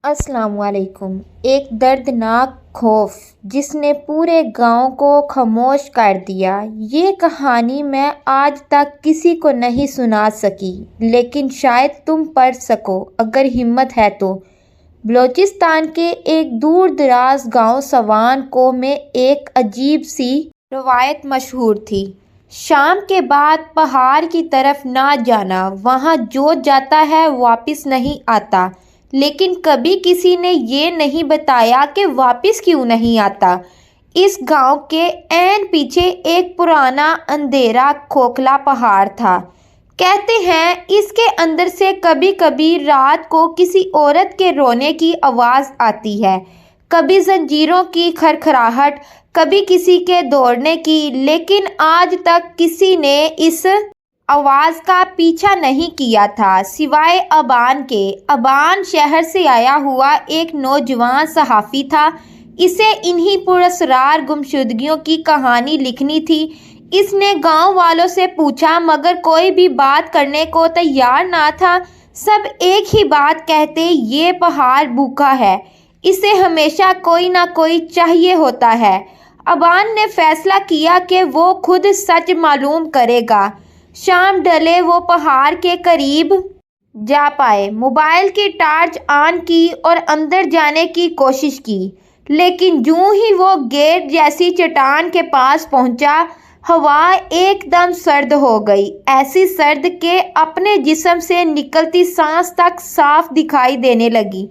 السلام علیکم۔ ایک دردناک خوف جس نے پورے گاؤں کو خاموش کر دیا۔ یہ کہانی میں آج تک کسی کو نہیں سنا سکی، لیکن شاید تم پڑھ سکو اگر ہمت ہے تو۔ بلوچستان کے ایک دور دراز گاؤں سوان کو میں ایک عجیب سی روایت مشہور تھی۔ شام کے بعد پہاڑ کی طرف نہ جانا، وہاں جو جاتا ہے واپس نہیں آتا۔ لیکن کبھی کسی نے یہ نہیں بتایا کہ واپس کیوں نہیں آتا۔ اس گاؤں کے عین پیچھے ایک پرانا اندھیرا کھوکھلا پہاڑ تھا۔ کہتے ہیں اس کے اندر سے کبھی کبھی رات کو کسی عورت کے رونے کی آواز آتی ہے، کبھی زنجیروں کی کھڑکھڑاہٹ، کبھی کسی کے دوڑنے کی، لیکن آج تک کسی نے اس آواز کا پیچھا نہیں کیا تھا سوائے ابان کے۔ ابان شہر سے آیا ہوا ایک نوجوان صحافی تھا۔ اسے انہی پراسرار گمشدگیوں کی کہانی لکھنی تھی۔ اس نے گاؤں والوں سے پوچھا مگر کوئی بھی بات کرنے کو تیار نہ تھا۔ سب ایک ہی بات کہتے، یہ پہاڑ بھوکا ہے، اسے ہمیشہ کوئی نہ کوئی چاہیے ہوتا ہے۔ ابان نے فیصلہ کیا کہ وہ خود سچ معلوم کرے گا۔ شام ڈھلے وہ پہاڑ کے قریب جا پائے، موبائل کی ٹارچ آن کی اور اندر جانے کی کوشش کی، لیکن جوں ہی وہ گیٹ جیسی چٹان کے پاس پہنچا، ہوا ایک دم سرد ہو گئی، ایسی سرد کہ اپنے جسم سے نکلتی سانس تک صاف دکھائی دینے لگی۔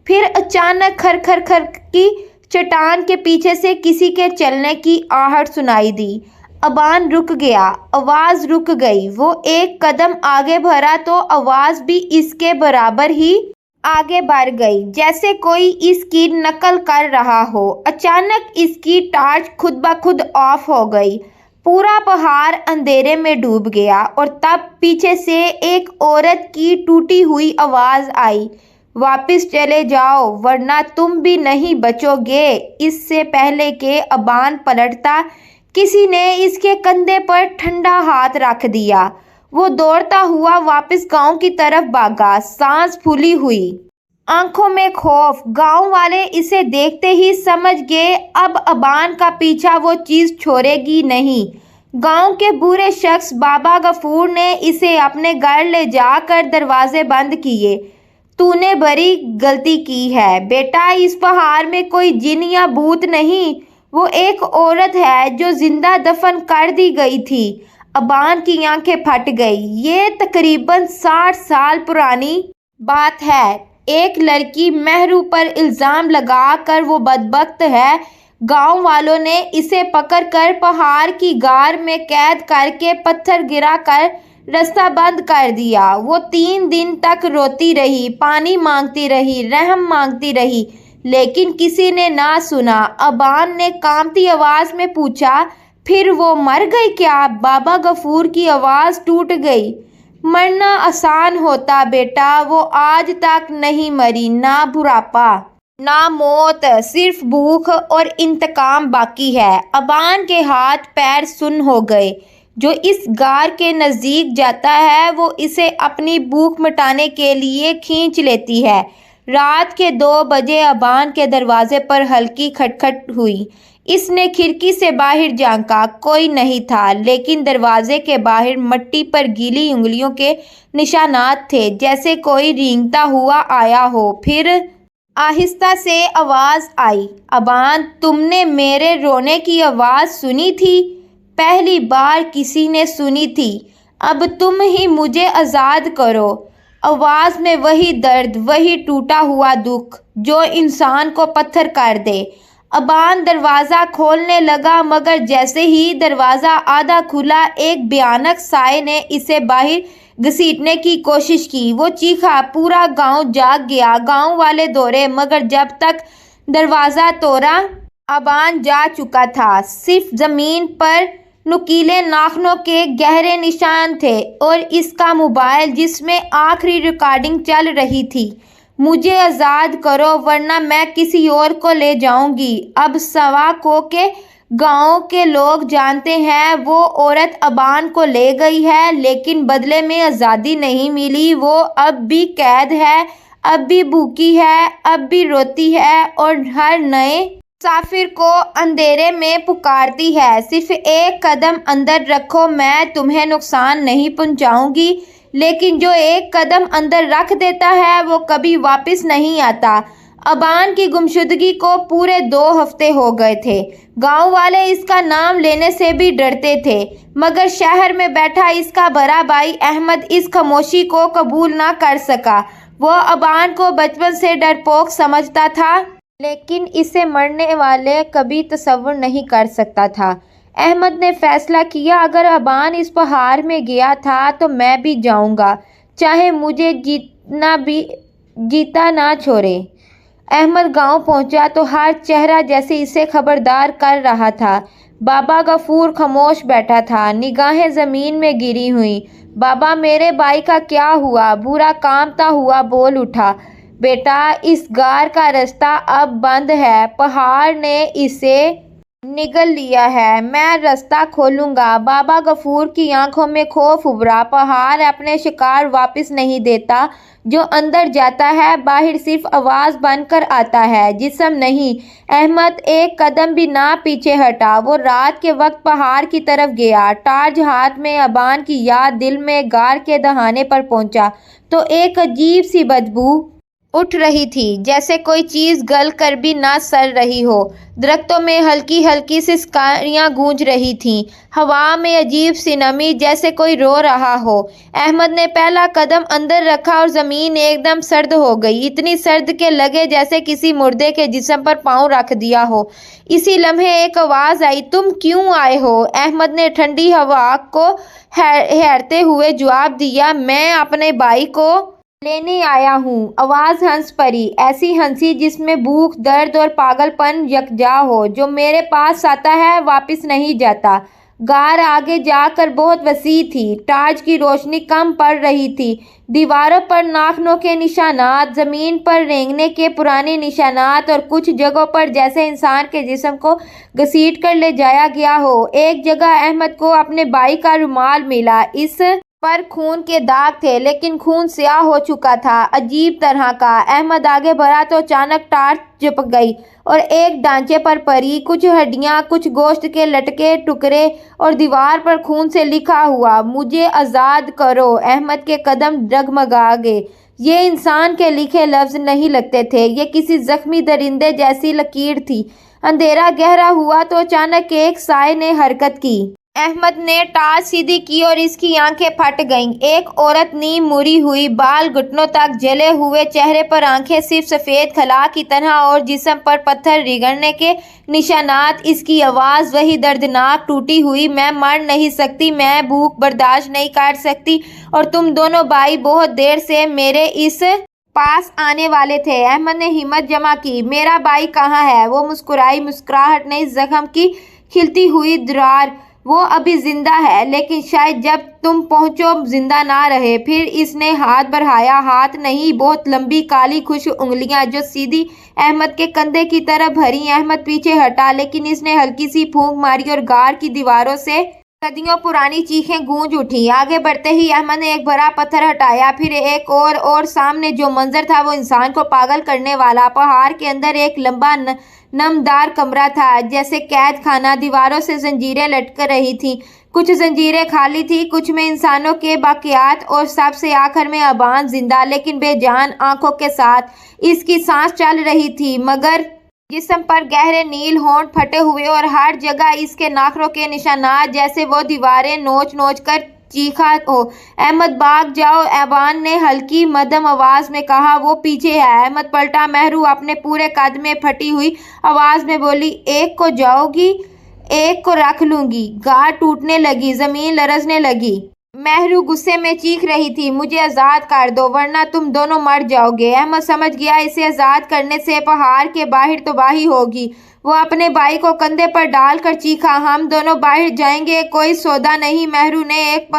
پھر اچانک کھر کھر کھر کی چٹان کے پیچھے سے کسی کے چلنے کی آہٹ سنائی دی۔ ابان رک گیا، آواز رک گئی۔ وہ ایک قدم آگے بڑھا تو آواز بھی اس کے برابر ہی آگے بڑھ گئی، جیسے کوئی اس کی نقل کر رہا ہو۔ اچانک اس کی ٹارچ خود بخود آف ہو گئی، پورا پہاڑ اندھیرے میں ڈوب گیا، اور تب پیچھے سے ایک عورت کی ٹوٹی ہوئی آواز آئی، واپس چلے جاؤ ورنہ تم بھی نہیں بچو گے۔ اس سے پہلے کہ ابان پلٹتا، کسی نے اس کے کندھے پر ٹھنڈا ہاتھ رکھ دیا۔ وہ دوڑتا ہوا واپس گاؤں کی طرف بھاگا، سانس پھولی ہوئی، آنکھوں میں خوف۔ گاؤں والے اسے دیکھتے ہی سمجھ گئے اب ابان کا پیچھا وہ چیز چھوڑے گی نہیں۔ گاؤں کے بوڑھے شخص بابا غفور نے اسے اپنے گھر لے جا کر دروازے بند کیے۔ تو نے بڑی غلطی کی ہے بیٹا، اس پہاڑ میں کوئی جن یا بھوت نہیں، وہ ایک عورت ہے جو زندہ دفن کر دی گئی تھی۔ ابان کی آنکھیں پھٹ گئی۔ یہ تقریباً 60 سال پرانی بات ہے۔ ایک لڑکی مہرو پر الزام لگا کر وہ بدبخت ہے۔ گاؤں والوں نے اسے پکڑ کر پہاڑ کی غار میں قید کر کے پتھر گرا کر راستہ بند کر دیا۔ وہ 3 دن تک روتی رہی، پانی مانگتی رہی، رحم مانگتی رہی، لیکن کسی نے نہ سنا۔ ابان نے کانپتی آواز میں پوچھا، پھر وہ مر گئی کیا؟ بابا غفور کی آواز ٹوٹ گئی۔ مرنا آسان ہوتا بیٹا، وہ آج تک نہیں مری، نہ بڑھاپا، نہ موت، صرف بھوک اور انتقام باقی ہے۔ ابان کے ہاتھ پیر سن ہو گئے۔ جو اس غار کے نزدیک جاتا ہے وہ اسے اپنی بھوک مٹانے کے لیے کھینچ لیتی ہے۔ رات کے 2 بجے ابان کے دروازے پر ہلکی کھٹکھٹ ہوئی۔ اس نے کھڑکی سے باہر جھانکا، کوئی نہیں تھا، لیکن دروازے کے باہر مٹی پر گیلی انگلیوں کے نشانات تھے، جیسے کوئی رینگتا ہوا آیا ہو۔ پھر آہستہ سے آواز آئی، ابان تم نے میرے رونے کی آواز سنی تھی؟ پہلی بار کسی نے سنی تھی، اب تم ہی مجھے آزاد کرو۔ آواز میں وہی درد، وہی ٹوٹا ہوا دکھ جو انسان کو پتھر کر دے۔ ابان دروازہ کھولنے لگا، مگر جیسے ہی دروازہ آدھا کھلا ایک بھیانک سائے نے اسے باہر گھسیٹنے کی کوشش کی۔ وہ چیخا، پورا گاؤں جاگ گیا۔ گاؤں والے دوڑے، مگر جب تک دروازہ توڑا ابان جا چکا تھا۔ صرف زمین پر نوکیلے ناخنوں کے گہرے نشان تھے اور اس کا موبائل جس میں آخری ریکارڈنگ چل رہی تھی۔ مجھے آزاد کرو ورنہ میں کسی اور کو لے جاؤں گی۔ اب سوا کو کے گاؤں کے لوگ جانتے ہیں وہ عورت ابان کو لے گئی ہے، لیکن بدلے میں آزادی نہیں ملی، وہ اب بھی قید ہے۔ اب بھی بھوکی ہے، اب بھی روتی ہے اور ہر نئے مسافر کو اندھیرے میں پکارتی ہے، صرف ایک قدم اندر رکھو، میں تمہیں نقصان نہیں پہنچاؤں گی۔ لیکن جو ایک قدم اندر رکھ دیتا ہے وہ کبھی واپس نہیں آتا۔ ابان کی گمشدگی کو پورے 2 ہفتے ہو گئے تھے۔ گاؤں والے اس کا نام لینے سے بھی ڈرتے تھے، مگر شہر میں بیٹھا اس کا بڑا بھائی احمد اس خاموشی کو قبول نہ کر سکا۔ وہ ابان کو بچپن سے ڈرپوک سمجھتا تھا، لیکن اسے مرنے والے کبھی تصور نہیں کر سکتا تھا۔ احمد نے فیصلہ کیا، اگر ابان اس پہاڑ میں گیا تھا تو میں بھی جاؤں گا، چاہے مجھے جیتا نہ چھوڑے۔ احمد گاؤں پہنچا تو ہر چہرہ جیسے اسے خبردار کر رہا تھا۔ بابا غفور خاموش بیٹھا تھا، نگاہیں زمین میں گری ہوئیں۔ بابا، میرے بھائی کا کیا ہوا؟ بوڑھا کانپتا ہوا بول اٹھا۔ بیٹا، اس غار کا راستہ اب بند ہے، پہاڑ نے اسے نگل لیا ہے، میں راستہ کھولوں گا۔ بابا غفور کی آنکھوں میں خوف ابھرا۔ پہاڑ اپنے شکار واپس نہیں دیتا، جو اندر جاتا ہے باہر صرف آواز بن کر آتا ہے، جسم نہیں۔ احمد ایک قدم بھی نہ پیچھے ہٹا۔ وہ رات کے وقت پہاڑ کی طرف گیا، ٹارچ ہاتھ میں۔ ابان کی یاد دل میں غار کے دہانے پر پہنچا تو ایک عجیب سی بدبو اٹھ رہی تھی، جیسے کوئی چیز گل کر بھی نہ سڑ رہی ہو۔ درختوں میں ہلکی ہلکی سسکیاں گونج رہی تھیں، ہوا میں عجیب سی نمی، جیسے کوئی رو رہا ہو۔ احمد نے پہلا قدم اندر رکھا اور زمین ایک دم سرد ہو گئی، اتنی سرد کہ لگے جیسے کسی مردے کے جسم پر پاؤں رکھ دیا ہو۔ اسی لمحے ایک آواز آئی، تم کیوں آئے ہو؟ احمد نے ٹھنڈی ہوا کو ہیرتے ہوئے جواب دیا، میں اپنے بھائی کو لینے آیا ہوں۔ آواز ہنس پڑی، ایسی ہنسی جس میں بھوک، درد اور پاگل پن یکجا ہو۔ جو میرے پاس آتا ہے واپس نہیں جاتا۔ غار آگے جا کر بہت وسیع تھی، ٹارچ کی روشنی کم پڑ رہی تھی۔ دیواروں پر ناخنوں کے نشانات، زمین پر رینگنے کے پرانے نشانات، اور کچھ جگہوں پر جیسے انسان کے جسم کو گھسیٹ کر لے جایا گیا ہو۔ ایک جگہ احمد کو اپنے بھائی کا رومال ملا، اس پر خون کے داغ تھے، لیکن خون سیاہ ہو چکا تھا، عجیب طرح کا۔ احمد آگے بڑھا تو اچانک ٹارچ چپک گئی اور ایک ڈھانچے پر پڑی، کچھ ہڈیاں، کچھ گوشت کے لٹکے ٹکڑے، اور دیوار پر خون سے لکھا ہوا، مجھے آزاد کرو۔ احمد کے قدم ڈگمگائے۔ یہ انسان کے لکھے لفظ نہیں لگتے تھے، یہ کسی زخمی درندے جیسی لکیر تھی۔ اندھیرا گہرا ہوا تو اچانک ایک سائے نے حرکت کی۔ احمد نے ٹارچ سیدھی کی اور اس کی آنکھیں پھٹ گئیں۔ ایک عورت، نیم مڑی ہوئی، بال گھٹنوں تک جلے ہوئے، چہرے پر آنکھیں صرف سفید خلا کی طرح اور جسم پر پتھر رگڑنے کے نشانات۔ اس کی آواز وہی دردناک ٹوٹی ہوئی، میں مر نہیں سکتی، میں بھوک برداشت نہیں کر سکتی، اور تم دونوں بھائی بہت دیر سے میرے اس پاس آنے والے تھے۔ احمد نے ہمت جمع کی، میرا بھائی کہاں ہے؟ وہ مسکرائی، مسکراہٹ نہیں، زخم کی کھلتی ہوئی درار۔ وہ ابھی زندہ ہے، لیکن شاید جب تم پہنچو زندہ نہ رہے۔ پھر اس نے ہاتھ بڑھایا، ہاتھ نہیں، بہت لمبی کالی خشک انگلیاں جو سیدھی احمد کے کندھے کی طرف بڑھیں۔ احمد پیچھے ہٹا، لیکن اس نے ہلکی سی پھونک ماری اور غار کی دیواروں سے صدیوں پرانی چیخیں گونج اٹھیں۔ آگے بڑھتے ہی احمد نے ایک بڑا پتھر ہٹایا، پھر ایک اور سامنے جو منظر تھا وہ انسان کو پاگل کرنے والا۔ پہاڑ کے اندر ایک لمبا نمدار کمرہ تھا، جیسے قید خانہ۔ دیواروں سے زنجیریں لٹک رہی تھیں، کچھ زنجیریں خالی تھیں، کچھ میں انسانوں کے باقیات، اور سب سے آخر میں ابان، زندہ لیکن بے جان آنکھوں کے ساتھ۔ اس کی سانس چل رہی تھی، مگر جسم پر گہرے نیل ہونٹ پھٹے ہوئے، اور ہر جگہ اس کے ناخنوں کے نشانات، جیسے وہ دیواریں نوچ نوچ کر چیخا ہو۔ احمد بھاگ جاؤ، ابان نے ہلکی مدھم آواز میں کہا، وہ پیچھے ہے۔ احمد پلٹا، مہرو اپنے پورے قد میں پھٹی ہوئی آواز میں بولی، ایک کو جاؤ گی، ایک کو رکھ لوں گی۔ غار ٹوٹنے لگی، زمین لرزنے لگی۔ مہرو غصے میں چیخ رہی تھی، مجھے آزاد کر دو ورنہ تم دونوں مر جاؤ گے۔ احمد سمجھ گیا، اسے آزاد کرنے سے پہاڑ کے باہر تباہی ہوگی۔ وہ اپنے بھائی کو کندھے پر ڈال کر چیخا، ہم دونوں باہر جائیں گے، کوئی سودا نہیں۔ مہرو نے ایک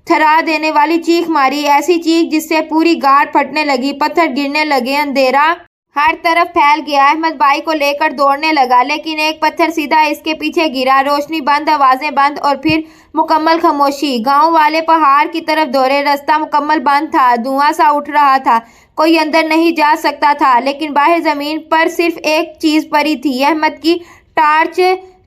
تھرا دینے والی چیخ ماری، ایسی چیخ جس سے پوری غار پھٹنے لگی، پتھر گرنے لگے، اندھیرا ہر طرف پھیل گیا۔ احمد بھائی کو لے کر دوڑنے لگا، لیکن ایک پتھر سیدھا اس کے پیچھے گرا۔ روشنی بند، آوازیں بند، اور پھر مکمل خاموشی۔ گاؤں والے پہاڑ کی طرف دوڑے، راستہ مکمل بند تھا، دھواں سا اٹھ رہا تھا، کوئی اندر نہیں جا سکتا تھا، لیکن باہر زمین پر صرف ایک چیز پڑی تھی، احمد کی ٹارچ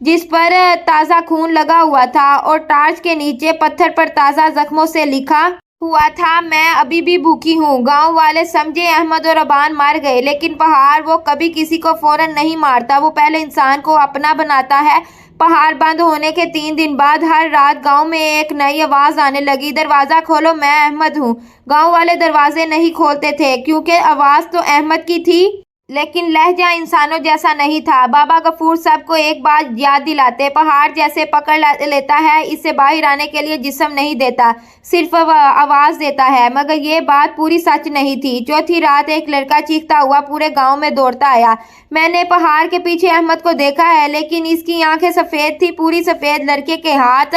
جس پر تازہ خون لگا ہوا تھا اور ٹارچ کے نیچے پتھر پر تازہ زخموں سے لکھا ہوا تھا، میں ابھی بھی بھوکی ہوں۔ گاؤں والے سمجھے احمد اور امان مر گئے، لیکن پہاڑ وہ کبھی کسی کو فوراً نہیں مارتا، وہ پہلے انسان کو اپنا بناتا ہے۔ پہاڑ بند ہونے کے 3 دن بعد ہر رات گاؤں میں ایک نئی آواز آنے لگی، دروازہ کھولو، میں احمد ہوں۔ گاؤں والے دروازے نہیں کھولتے تھے کیونکہ آواز تو احمد کی تھی، لیکن لہجہ انسانوں جیسا نہیں تھا۔ بابا غفور سب کو ایک بات یاد دلاتے، پہاڑ جیسے پکڑ لیتا ہے، اسے باہر آنے کے لیے جسم نہیں دیتا، صرف آواز دیتا ہے۔ مگر یہ بات پوری سچ نہیں تھی۔ چوتھی رات ایک لڑکا چیختا ہوا پورے گاؤں میں دوڑتا آیا، میں نے پہاڑ کے پیچھے احمد کو دیکھا ہے، لیکن اس کی آنکھیں سفید تھی، پوری سفید۔ لڑکے کے ہاتھ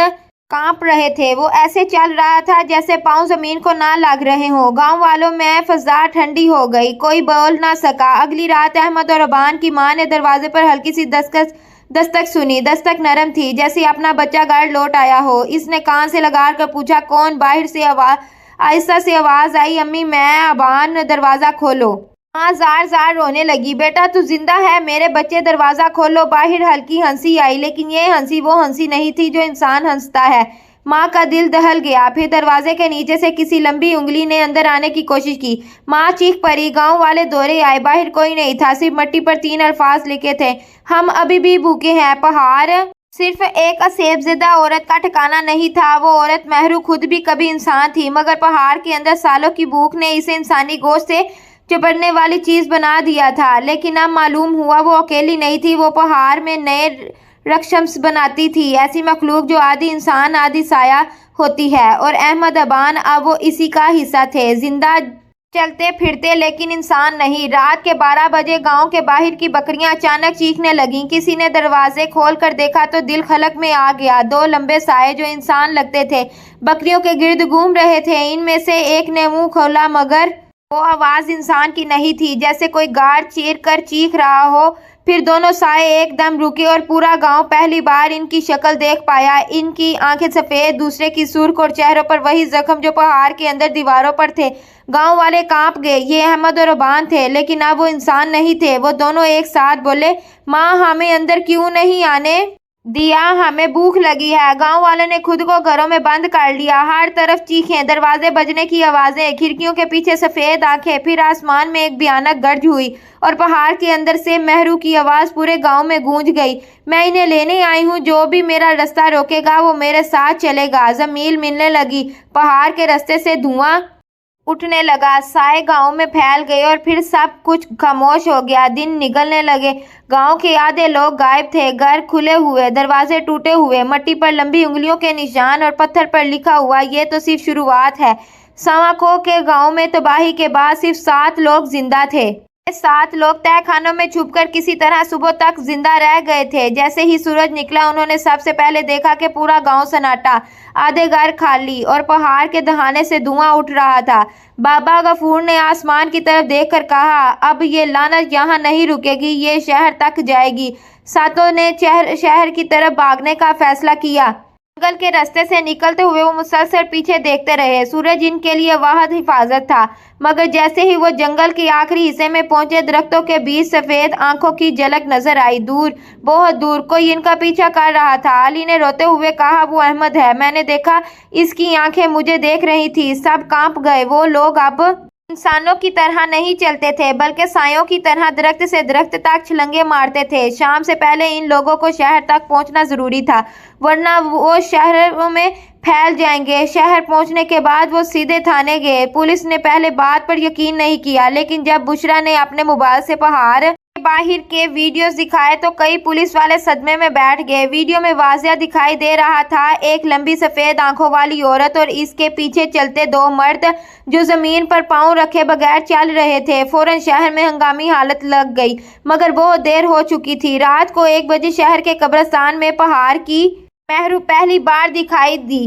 کانپ رہے تھے، وہ ایسے چل رہا تھا جیسے پاؤں زمین کو نہ لگ رہے ہوں۔ گاؤں والوں میں فضا ٹھنڈی ہو گئی، کوئی بول نہ سکا۔ اگلی رات احمد اور امان کی ماں نے دروازے پر ہلکی سی دستک سنی، دستک نرم تھی جیسے اپنا بچہ گھر لوٹ آیا ہو۔ اس نے کان سے لگا کر پوچھا، کون؟ باہر سے آہستہ سے آواز آئی، امی میں ابان، دروازہ کھولو۔ ماں زار زار رونے لگی، بیٹا تو زندہ ہے میرے بچے، دروازہ کھولو۔ باہر ہلکی ہنسی آئی، لیکن یہ ہنسی وہ ہنسی نہیں تھی جو انسان ہنستا ہے۔ ماں کا دل دہل گیا۔ پھر دروازے کے نیچے سے کسی لمبی انگلی نے اندر آنے کی کوشش کی۔ ماں چیخ پڑی، گاؤں والے دوڑے آئے، باہر کوئی نہیں تھا، صرف مٹی پر 3 الفاظ لکھے تھے، ہم ابھی بھی بھوکے ہیں۔ پہاڑ صرف ایک اسیب زدہ عورت کا ٹھکانہ نہیں تھا، وہ عورت مہرو خود بھی کبھی انسان تھی، مگر پہاڑ کے اندر سالوں کی بھوک نے اسے انسانی گوشت سے چپڑنے والی چیز بنا دیا تھا۔ لیکن اب معلوم ہوا وہ اکیلی نہیں تھی، وہ پہاڑ میں نئے رقص بناتی تھی، ایسی مخلوق جو آدھی انسان آدھی سایہ ہوتی ہے، اور احمد ابان اب وہ اسی کا حصہ تھے، زندہ چلتے پھرتے لیکن انسان نہیں۔ رات کے 12 بجے گاؤں کے باہر کی بکریاں اچانک چیخنے لگیں، کسی نے دروازے کھول کر دیکھا تو دل خلق میں آ گیا۔ 2 لمبے سائے جو انسان لگتے تھے بکریوں کے گرد گھوم رہے تھے، ان میں سے ایک نے منہ کھولا مگر وہ آواز انسان کی نہیں تھی، جیسے کوئی گارڈ چیر کر چیخ رہا ہو۔ پھر دونوں سائے ایک دم رکے اور پورا گاؤں پہلی بار ان کی شکل دیکھ پایا، ان کی آنکھیں سفید، دوسرے کی سرخ، اور چہروں پر وہی زخم جو پہاڑ کے اندر دیواروں پر تھے۔ گاؤں والے کانپ گئے، یہ احمد اور ابان تھے، لیکن اب وہ انسان نہیں تھے۔ وہ دونوں ایک ساتھ بولے، ماں ہمیں اندر کیوں نہیں آنے دیا، ہمیں بھوک لگی ہے۔ گاؤں والوں نے خود کو گھروں میں بند کر لیا، ہر طرف چیخیں، دروازے بجنے کی آوازیں، کھڑکیوں کے پیچھے سفید آنکھیں۔ پھر آسمان میں ایک بھیانک گرج ہوئی اور پہاڑ کے اندر سے مہرو کی آواز پورے گاؤں میں گونج گئی، میں انہیں لینے آئی ہوں، جو بھی میرا راستہ روکے گا وہ میرے ساتھ چلے گا۔ زمین ملنے لگی، پہاڑ کے راستے سے دھواں اٹھنے لگا، سائے گاؤں میں پھیل گئے اور پھر سب کچھ خاموش ہو گیا۔ دن نکلنے لگے، گاؤں کے آدھے لوگ غائب تھے، گھر کھلے ہوئے، دروازے ٹوٹے ہوئے، مٹی پر لمبی انگلیوں کے نشان اور پتھر پر لکھا ہوا، یہ تو صرف شروعات ہے۔ سواکو کے گاؤں میں تباہی کے بعد صرف 7 لوگ زندہ تھے۔ یہ 7 لوگ تہہ خانوں میں چھپ کر کسی طرح صبح تک زندہ رہ گئے تھے۔ جیسے ہی سورج نکلا انہوں نے سب سے پہلے دیکھا کہ پورا گاؤں سناٹا، آدھے گھر خالی، اور پہاڑ کے دہانے سے دھواں اٹھ رہا تھا۔ بابا غفور نے آسمان کی طرف دیکھ کر کہا، اب یہ لعنت یہاں نہیں رکے گی، یہ شہر تک جائے گی۔ ساتوں نے شہر کی طرف بھاگنے کا فیصلہ کیا۔ جنگل کے راستے سے نکلتے ہوئے وہ مسلسل پیچھے دیکھتے رہے، سورج ان کے لیے واحد حفاظت تھا۔ مگر جیسے ہی وہ جنگل کے آخری حصے میں پہنچے، درختوں کے بیچ سفید آنکھوں کی جھلک نظر آئی، دور، بہت دور، کوئی ان کا پیچھا کر رہا تھا۔ علی نے روتے ہوئے کہا، وہ احمد ہے، میں نے دیکھا، اس کی آنکھیں مجھے دیکھ رہی تھی۔ سب کانپ گئے، وہ لوگ اب انسانوں کی طرح نہیں چلتے تھے، بلکہ سایوں کی طرح درخت سے درخت تک چھلانگیں مارتے تھے۔ شام سے پہلے ان لوگوں کو شہر تک پہنچنا ضروری تھا، ورنہ وہ شہروں میں پھیل جائیں گے۔ شہر پہنچنے کے بعد وہ سیدھے تھانے گئے۔ پولیس نے پہلے بات پر یقین نہیں کیا، لیکن جب بشرا نے اپنے موبائل سے پہاڑ کے باہر کے ویڈیوز دکھائے تو کئی پولیس والے صدمے میں بیٹھ گئے۔ ویڈیو میں واضح دکھائی دے رہا تھا ایک لمبی سفید آنکھوں والی عورت اور اس کے پیچھے چلتے 2 مرد جو زمین پر پاؤں رکھے بغیر چل رہے تھے۔ فوراً شہر میں ہنگامی حالت لگ گئی، مگر بہت دیر ہو چکی تھی۔ رات کو 1 بجے شہر کے قبرستان میں پہاڑ کی مہرو پہلی بار دکھائی دی۔